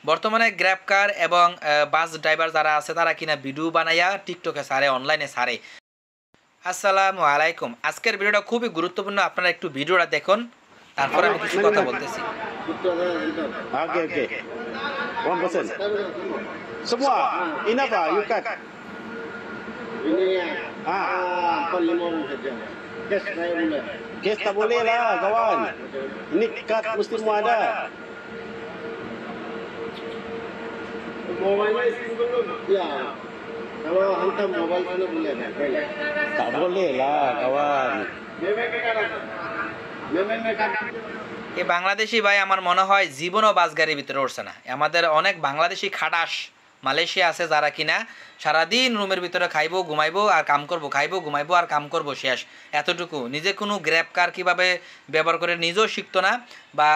বর্তমানে গ্র্যাব কার এবং bus driver যারা আছে তারা কিনা ভিডিও বানাইয়া টিকটকে ছাড়ে, অনলাইনে ছাড়ে। আসসালামু আলাইকুম। আজকের ভিডিওটা খুবই গুরুত্বপূর্ণ, আপনারা একটু ভিডিওটা দেখুন, তারপরে আমি কিছু কথা বলতেছি। Oke oke. 1%. Semua. Ini apa? You cut. Ini ya. 45 saja. Cash saya boleh. Cash tak boleh lah kawan. Ini cut mesti semua ada. Mobile screen belum? Ya. Kalau hantar mobile sana boleh tak? Boleh. Tak boleh lah kawan. এই বাংলাদেশি ভাই আমার মনে হয় জীবনও বাস গাড়ির ভিতরে উঠছে না। আমাদের অনেক বাংলাদেশি খাটাস মালয়েশিয়া আছে যারা কিনা সারাদিন রুমের ভিতরে খাইবো ঘুমাইবো আর কাম করবো, খাইবো ঘুমাইবো আর কাম করবো, শেষ। এতটুকু। নিজে কোনো গ্র্যাব কার কীভাবে ব্যবহার করে নিজেও শিখতো না, বা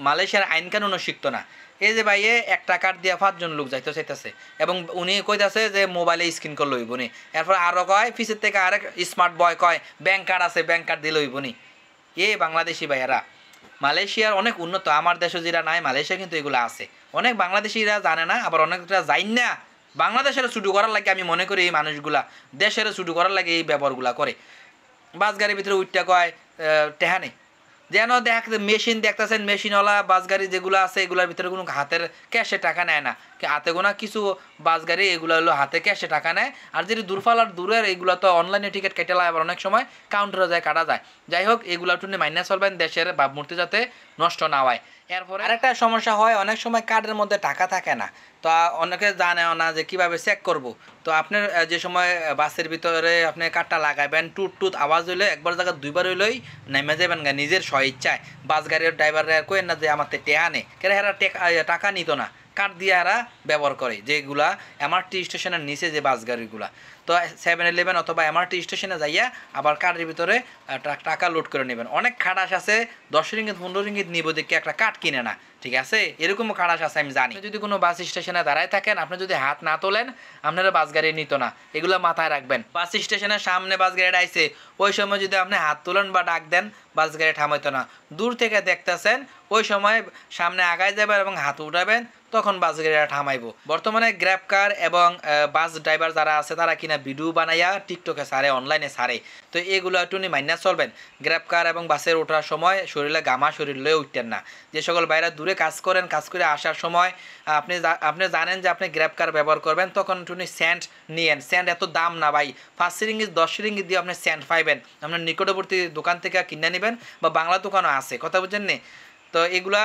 মালয়েশিয়ার আইন কানুনও শিখতো না। এই যে ভাই একটা কার্ড দিয়ে 5 জন লোক যাইতে চাইতেছে, এবং উনি কইতাছে যে মোবাইলে স্ক্রিন করে লইব নি। এরপর আরও কয় পিছের থেকে আরেক স্মার্ট বয় কয় ব্যাংক কার্ড আছে, ব্যাংক কার্ড দিয়ে লইব নি। বাংলাদেশি ভাইয়ারা মালয়েশিয়ার অনেক উন্নত, আমার দেশে যেটা নাই মালয়েশিয়া কিন্তু এগুলো আছে। অনেক বাংলাদেশিরা জানে না, আবার অনেকটা যাই না। বাংলাদেশের ছুটু করার লাগে আমি মনে করি এই মানুষগুলা দেশের ছুটু করার লাগে এই ব্যবহারগুলা করে। বাস গাড়ির ভিতরে উঠটা কয় টেহা নেই, যেন মেশিন দেখতেছেন, মেশিনওয়ালা বাস গাড়ি যেগুলো আছে এগুলোর ভিতরে কোনো হাতের ক্যাশে টাকা নেয় না। হাতে গোনা কিছু বাস গাড়ি এগুলো হলো হাতে ক্যাশে টাকা নেয়, আর যদি দূরফালার দূরের এগুলো তো অনলাইনে টিকিট কেটে লাগে, আবার অনেক সময় কাউন্টারে যায় কাটা যায়। যাই হোক, এগুলো একটু মাইনাস চলবেন, দেশের ভাবমূর্তি যাতে নষ্ট না হয়। এরপরে আরেকটা সমস্যা হয়, অনেক সময় কার্ডের মধ্যে টাকা থাকে না, তো অনেকে জানেও না যে কীভাবে চেক করব। তো আপনার যে সময় বাসের ভিতরে আপনি কার্ডটা লাগাবেন, টুট টুট আওয়াজ হইলে একবার জায়গা দুইবার হইলেই নেমে যাবেন গা নিজের ইচ্ছায়। বাস গাড়ির ড্রাইভাররা কই না যে আমার টেহা নেই, কেন হেরা টাকা নিত না, কার্ড দিয়ে এরা ব্যবহার করে, যেগুলা এমআরটি স্টেশনের নিচে যে বাস গাড়িগুলা। তো 7-11 অথবা এমআরটি স্টেশনে যাইয়া আবার কার্ডের ভিতরে টাকা লোড করে নেবেন। অনেক খাটাস আছে 10 রিঙ্গিত 15 রিঙ্গিত নিব দেখে একটা কার্ড কিনে না, ঠিক আছে? এরকমও খাটাস আছে আমি জানি। যদি কোনো বাস স্টেশনে দাঁড়ায় থাকেন, আপনি যদি হাত না তোলেন আপনারা বাস গাড়ি নিত না, এগুলো মাথায় রাখবেন। বাস স্টেশনের সামনে বাস গাড়িটা আইছে, ওই সময় যদি আপনি হাত তোলেন বা ডাক দেন বাস গাড়ি থামাইতো না। দূর থেকে দেখতেছেন, ওই সময় সামনে আগায় যাবেন এবং হাত উঠাবেন, তখন বাস গাড়িটা থামাইব। বর্তমানে গ্র্যাব কার এবং বাস ড্রাইভার যারা আছে তারা কিনা ভিডিও বানাইয়া টিকটকে ছাড়ে, অনলাইনে ছাড়ে। তো এগুলো একটু মাইনাস চলবেন। গ্র্যাব কার এবং বাসের ওঠার সময় শরীরে গামা শরীরে উঠতেন না। যে সকল বাইরে দূরে কাজ করেন, কাজ করে আসার সময় আপনি জানেন যে আপনি গ্র্যাব কার ব্যবহার করবেন, তখন একটু স্যান্ড নিয়েন। স্যান্ড এত দাম না ভাই, 5 রিঙ্গিত 10 রিঙ্গিত দিয়ে আপনি স্যান্ড পাইবেন। আপনার নিকটবর্তী দোকান থেকে কিনে নেবেন, বা বাংলা দোকানও আছে, কথা বুঝছেন নি? তো এগুলা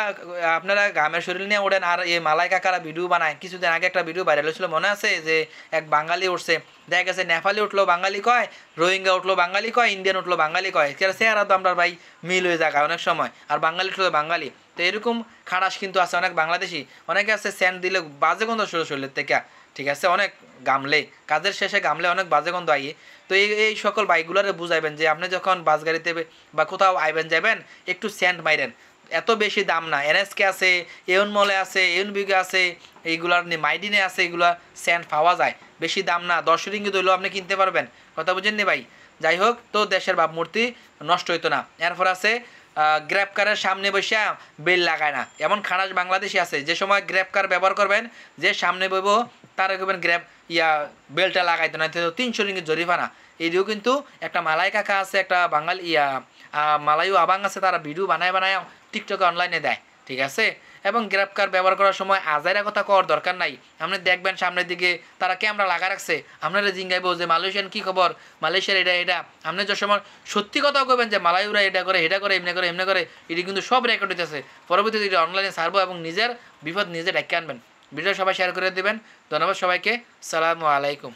আপনারা গ্রামের শরীর নিয়ে ওঠেন। আর এই মালাই কাকারা ভিডিও বানায়, কিছুদিন আগে একটা ভিডিও ভাইরাল হয়েছিল, মনে আছে? যে এক বাঙালি উঠছে, দেখা গেছে নেপালি উঠলো বাঙালি কয়, রোহিঙ্গা উঠলো বাঙালি কয়, ইন্ডিয়ান উঠলো বাঙালি কয়। চেহারা তো আমরা ভাই মিল হয়ে যায় অনেক সময়, আর বাঙালি উঠলো বাঙালি। তো এরকম খাটাস কিন্তু আছে অনেক বাংলাদেশি। অনেকে আছে স্যান্ড দিলে বাজে গন্ধ শরীরের থেকে, ঠিক আছে? অনেক গামলে, কাজের শেষে গামলে অনেক বাজে গন্ধ আইয়ে। তো এই সকল বাইকগুলোরে বুঝাইবেন যে আপনি যখন বাস গাড়িতে বা কোথাও আইবেন যাবেন, একটু স্যান্ড মাইরেন। এত বেশি দাম না, এনএসকে আছে, এউন মলে আছে, এউন বিগে আছে, এইগুলার মাইডিনে আছে, এগুলা স্যান্ড পাওয়া যায়, বেশি দাম না। 10 রিঙ্গিত হইলেও আপনি কিনতে পারবেন, কথা বুঝেননি ভাই? যাই হোক, তো দেশের ভাবমূর্তি নষ্ট হইতো না। এরপর আছে গ্র্যাব কারের সামনে বসে বেল লাগায় না, এমন খারাপ বাংলাদেশি আছে। যে সময় গ্র্যাব কার ব্যবহার করবেন, যে সামনে বইব তারা করবেন গ্র্যাব বেলটা লাগাইতো না, 300 রিঙ্গিত জরিমানা। এদিকেও কিন্তু একটা মালাই কাকা আছে, একটা বাঙালি মালায়ু আবাং আছে, তারা ভিডিও বানায় টিকটকে অনলাইনে দেয়, ঠিক আছে? এবং গ্র্যাব কার ব্যবহার করার সময় আজাইরা কথা কওয়ার দরকার নাই। আপনি দেখবেন সামনের দিকে তারা ক্যামেরা লাগা রাখছে, আপনারা জিঙ্গাইব যে মালয়েশিয়ান কী খবর, মালয়েশিয়ার এটা। আপনি যে সময় সত্যি কথা কবেন যে মালায়ুরা এটা করে এমনি করে, এটি কিন্তু সব রেকর্ড হইতেছে। পরবর্তীতে এটা অনলাইনে ছাড়বো এবং নিজের বিপদ নিজে ডেকে আনবেন। ভিডিও সবাই শেয়ার করে দেবেন। ধন্যবাদ সবাইকে। সালামু আলাইকুম।